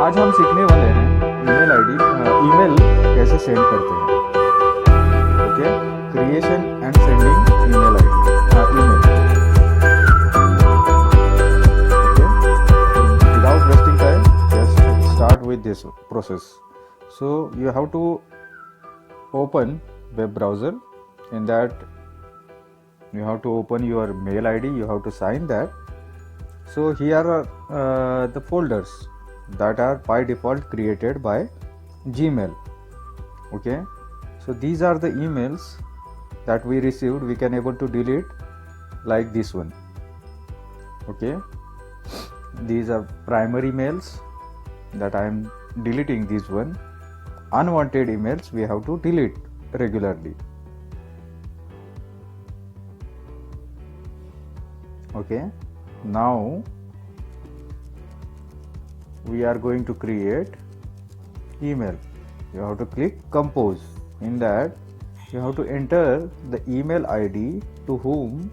आज हम सीखने वाले हैं ईमेल आईडी ईमेल कैसे सेंड करते हैं. Okay, creation and sending email ID email. Okay, without wasting time, just start with this process. So you have to open web browser. In that you have to open your mail id, you have to sign that. So here are the folders that are by default created by Gmail. Okay, so these are the emails that we received. We can able to delete like this one. Okay, these are primary mails that I am deleting. This one, unwanted emails we have to delete regularly. Okay, now we are going to create email. You have to click compose. In that you have to enter the email id to whom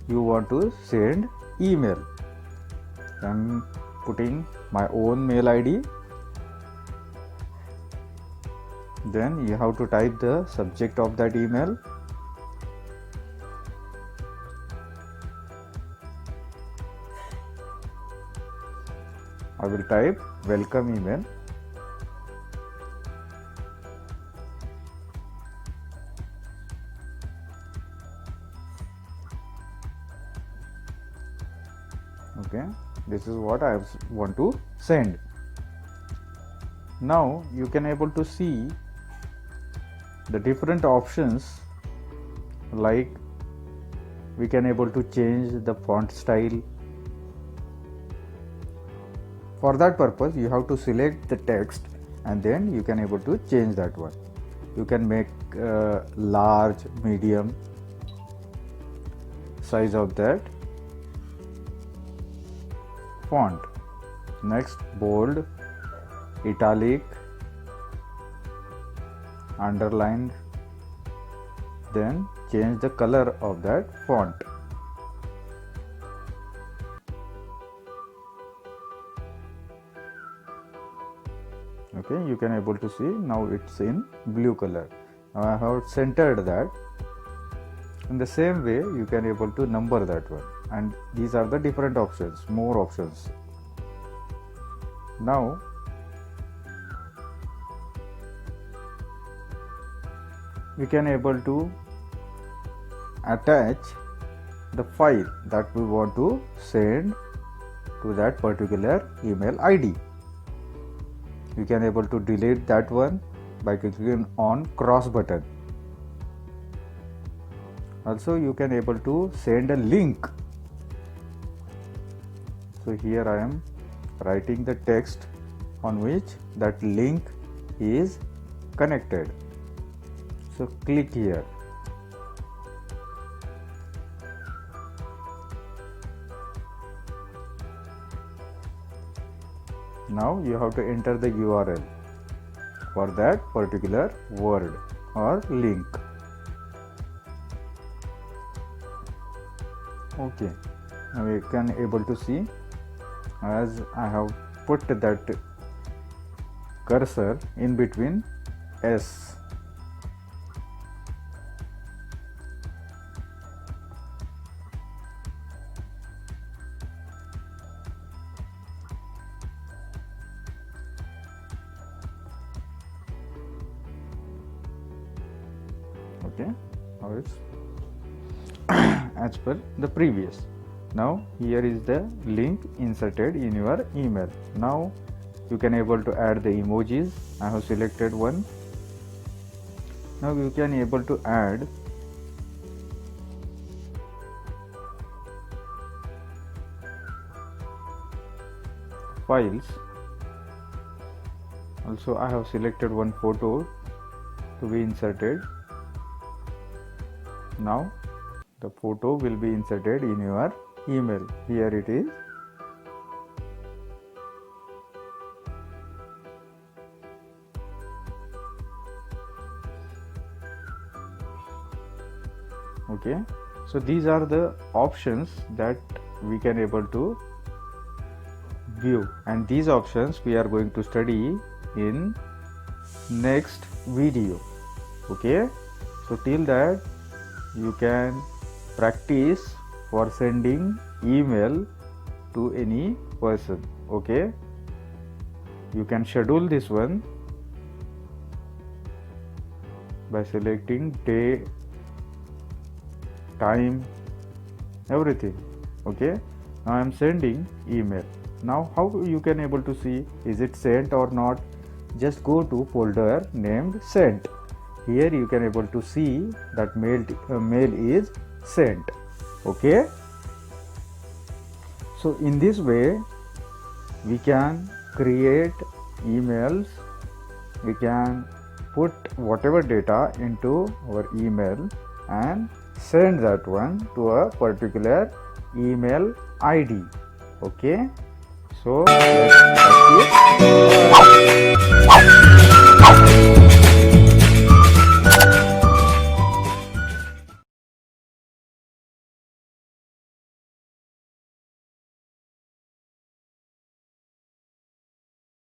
you want to send email. I'm putting my own mail id. Then you have to type the subject of that email. I will type welcome email. Okay, this is what I want to send. Now you can able to see the different options, like we can able to change the font style. For that purpose you have to select the text and then you can able to change that one. You can make large, medium size of that font. Next, bold, italic, underlined. Then change the color of that font. Okay, you can able to see now it's in blue color. Now I have centered that. In the same way you can able to number that one, and these are the different options, more options. Now we can able to attach the file that we want to send to that particular email id. You can able to delete that one by clicking on cross button. Also you can able to send a link. So here I am writing the text on which that link is connected. So click here. Now you have to enter the URL for that particular word or link. Okay, now you can able to see as I have put that cursor in between S. Okay, now it's as per the previous. Now here is the link inserted in your email. Now you can able to add the emojis. I have selected one. Now you can able to add files. Also I have selected one photo to be inserted. Now the photo will be inserted in your email. Here it is. Okay, so these are the options that we can able to view, and these options we are going to study in next video. Okay, so till that you can practice for sending email to any person. Okay, you can schedule this one by selecting day, time, everything. Okay, now I am sending email. Now how you can able to see is it sent or not? Just go to folder named sent. Here you can able to see that mail is sent. Okay, so in this way we can create emails, we can put whatever data into our email and send that one to a particular email ID. Okay, so let's practice.